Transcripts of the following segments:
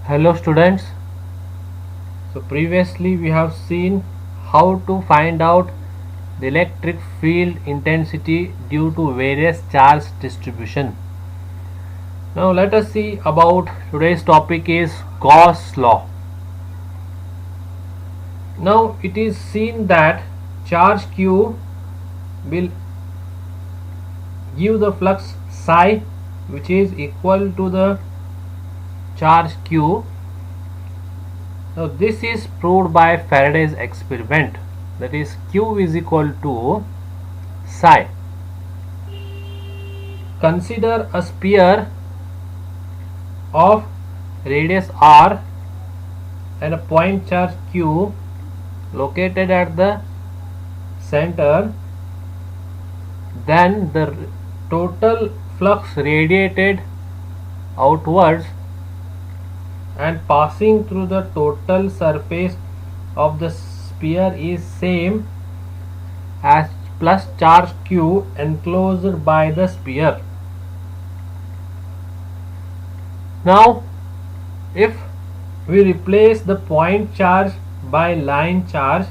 Hello students. So previously we have seen how to find out the electric field intensity due to various charge distribution. Now let us see about today's topic is Gauss law. Now it is seen that charge Q will give the flux psi, which is equal to the charge Q. Now this is proved by Faraday's experiment, that is Q is equal to psi. Consider a sphere of radius r and a point charge Q located at the center. Then the total flux radiated outwards and passing through the total surface of the sphere is same as plus charge Q enclosed by the sphere. Now if we replace the point charge by line charge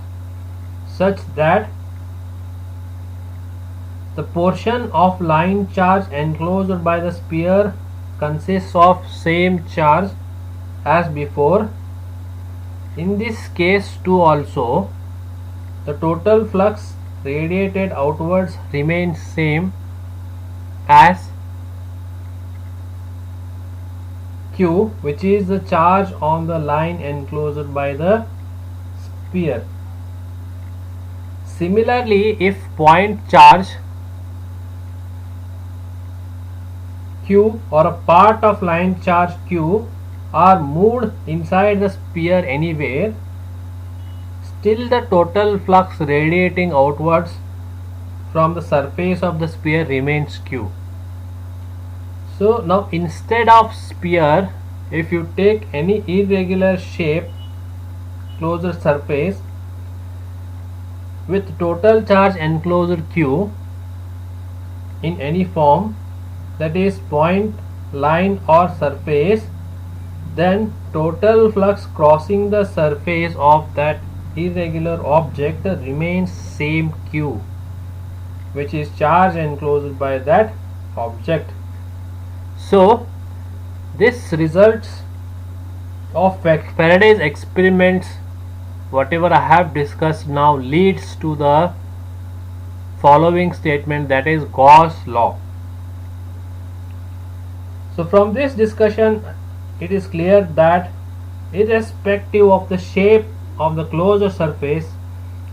such that the portion of line charge enclosed by the sphere consists of same charge as before, in this case too also the total flux radiated outwards remains same as Q, which is the charge on the line enclosed by the sphere. Similarly, if point charge Q or a part of line charge Q are moved inside the sphere anywhere, still the total flux radiating outwards from the surface of the sphere remains Q. So now instead of sphere, if you take any irregular shape closed surface with total charge enclosed Q in any form, that is point, line or surface, then total flux crossing the surface of that irregular object remains same Q, which is charge enclosed by that object. So this results of Faraday's experiments, whatever I have discussed now, leads to the following statement, that is Gauss law. So from this discussion it is clear that irrespective of the shape of the closed surface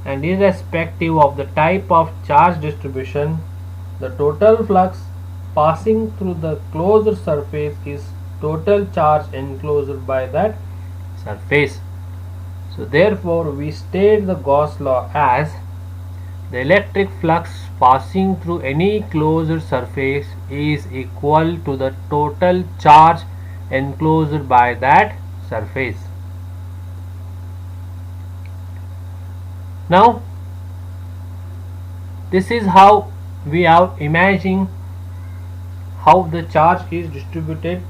and irrespective of the type of charge distribution, the total flux passing through the closed surface is total charge enclosed by that surface. So therefore we state the Gauss law as the electric flux passing through any closed surface is equal to the total charge enclosed by that surface. Now this is how we are imagining how the charge is distributed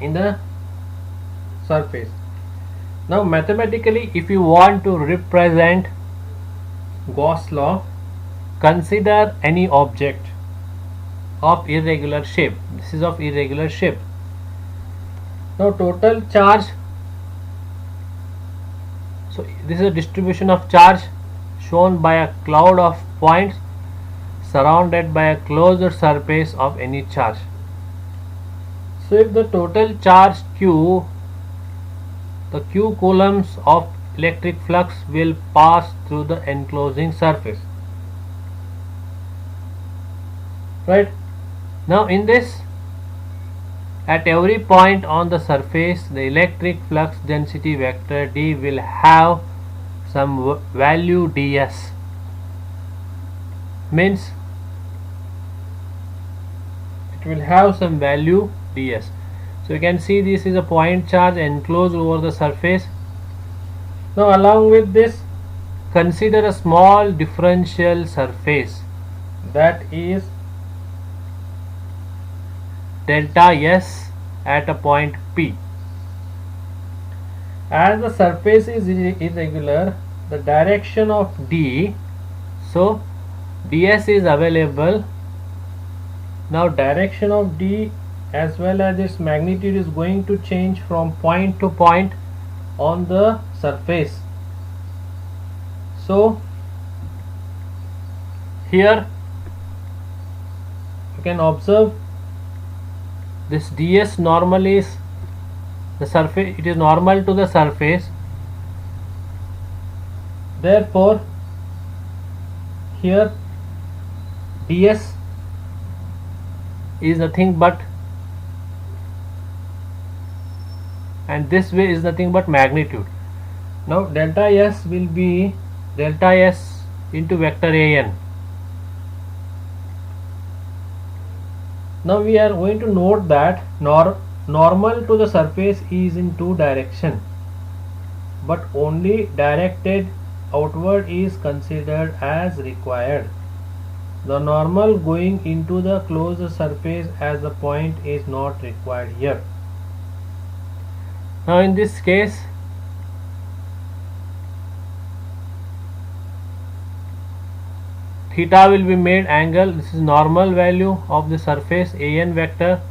in the surface. Now mathematically, if you want to represent Gauss law, consider any object of irregular shape. This is of irregular shape. Now total charge, so this is a distribution of charge shown by a cloud of points surrounded by a closed surface of any charge. So if the total charge Q, the Q coulombs of electric flux will pass through the enclosing surface. Right? Now in this, at every point on the surface, the electric flux density vector D will have some value ds, means it will have some value ds. So you can see this is a point charge enclosed over the surface. Now along with this, consider a small differential surface, that is delta S at a point P. as the surface is irregular, the direction of D, so ds is available. Now direction of D as well as its magnitude is going to change from point to point on the surface. So here you can observe this ds normal is the surface, it is normal to the surface, therefore here ds is nothing but, and this way is nothing but magnitude. Now delta s will be delta s into vector an. Now we are going to note that normal to the surface is in two direction, but only directed outward is considered as required. The normal going into the closed surface as the point is not required here. Now in this case, theta will be made angle. This is normal value of the surface an vector,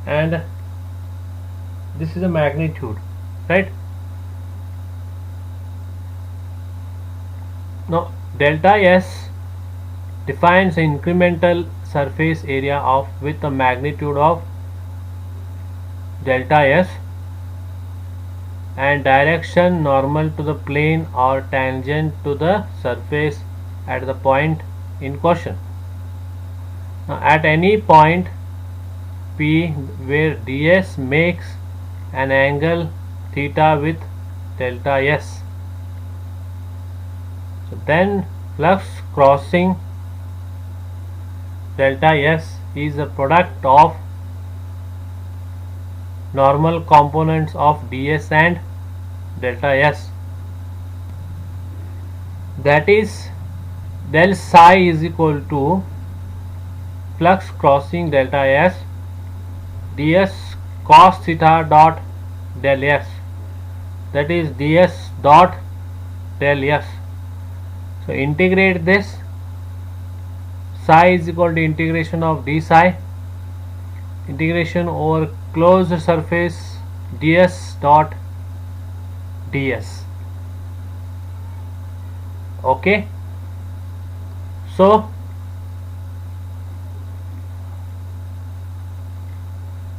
and this is a magnitude, right? Now delta s defines the incremental surface area of with a magnitude of delta s and direction normal to the plane or tangent to the surface at the point in question. Now at any point P where ds makes an angle theta with delta s, so then flux crossing delta s is the product of normal components of ds and delta s, that is del psi is equal to flux crossing delta s ds cos theta dot del s, that is ds dot del s. So integrate this, psi is equal to integration of d psi, integration over closed surface ds dot ds. Okay, so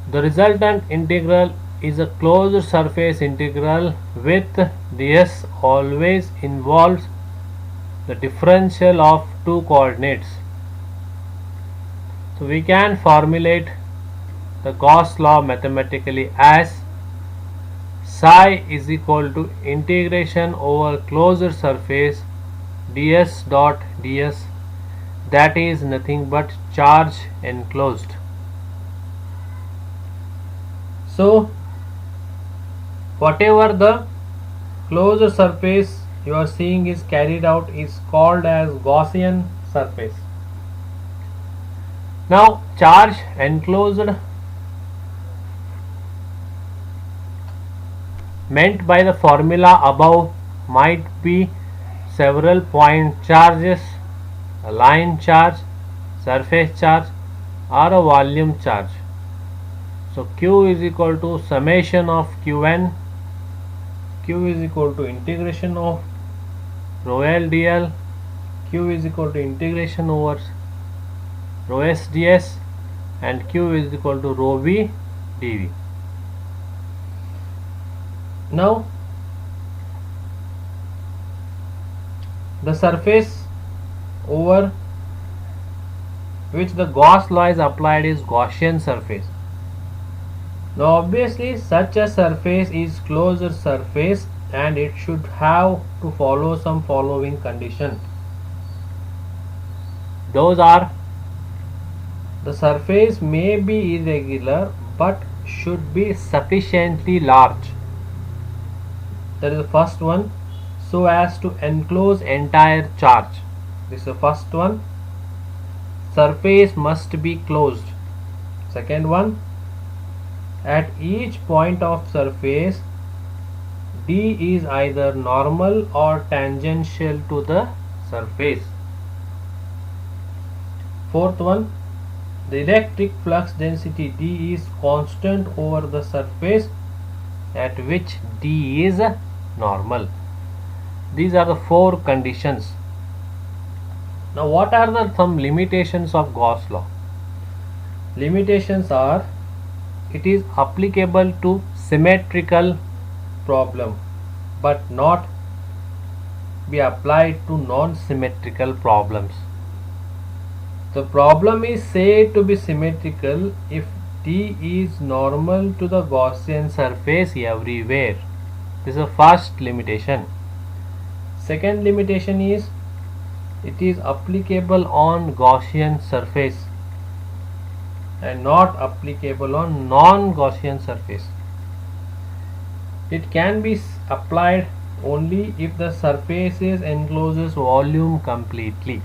the resultant integral is a closed surface integral with ds always involves the differential of two coordinates. So we can formulate the Gauss law mathematically as psi is equal to integration over closed surface ds dot ds, that is nothing but charge enclosed. So whatever the closed surface you are seeing is carried out is called as Gaussian surface. Now charge enclosed meant by the formula above might be several point charges, a line charge, surface charge, or a volume charge. So Q is equal to summation of Qn, Q is equal to integration of rho L dl, Q is equal to integration over rho S ds, and Q is equal to rho V dV. Now the surface over which the Gauss law is applied is Gaussian surface. Now obviously such a surface is closed surface and it should have to follow some following condition. Those are: the surface may be irregular but should be sufficiently large. That is the first one, so as to enclose entire charge. This is the first one. Surface must be closed. Second one, at each point of surface D is either normal or tangential to the surface. Fourth one, the electric flux density D is constant over the surface at which D is normal. These are the four conditions. Now what are the some limitations of Gauss law? Limitations are, it is applicable to symmetrical problem but not be applied to non-symmetrical problems. The problem is said to be symmetrical if D is normal to the Gaussian surface everywhere. This is the first limitation. Second limitation is, it is applicable on Gaussian surface and not applicable on non-Gaussian surface. It can be applied only if the surface encloses volume completely.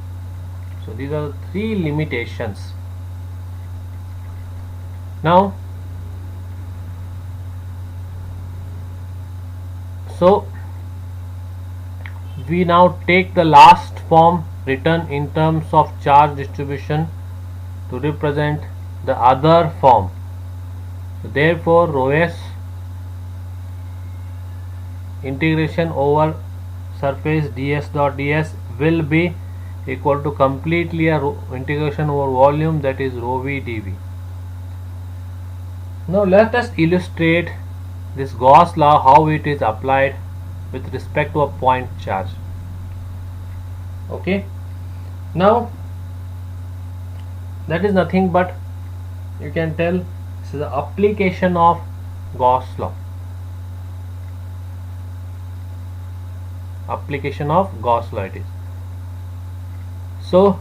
So these are the three limitations. Now, so we now take the last form written in terms of charge distribution to represent the other form. So therefore, rho s integration over surface ds dot ds will be equal to completely a integration over volume, that is rho v dv. Now let us illustrate this Gauss law, how it is applied with respect to a point charge. Okay, now that is nothing but, you can tell, this is the application of Gauss law. Application of Gauss law it is. So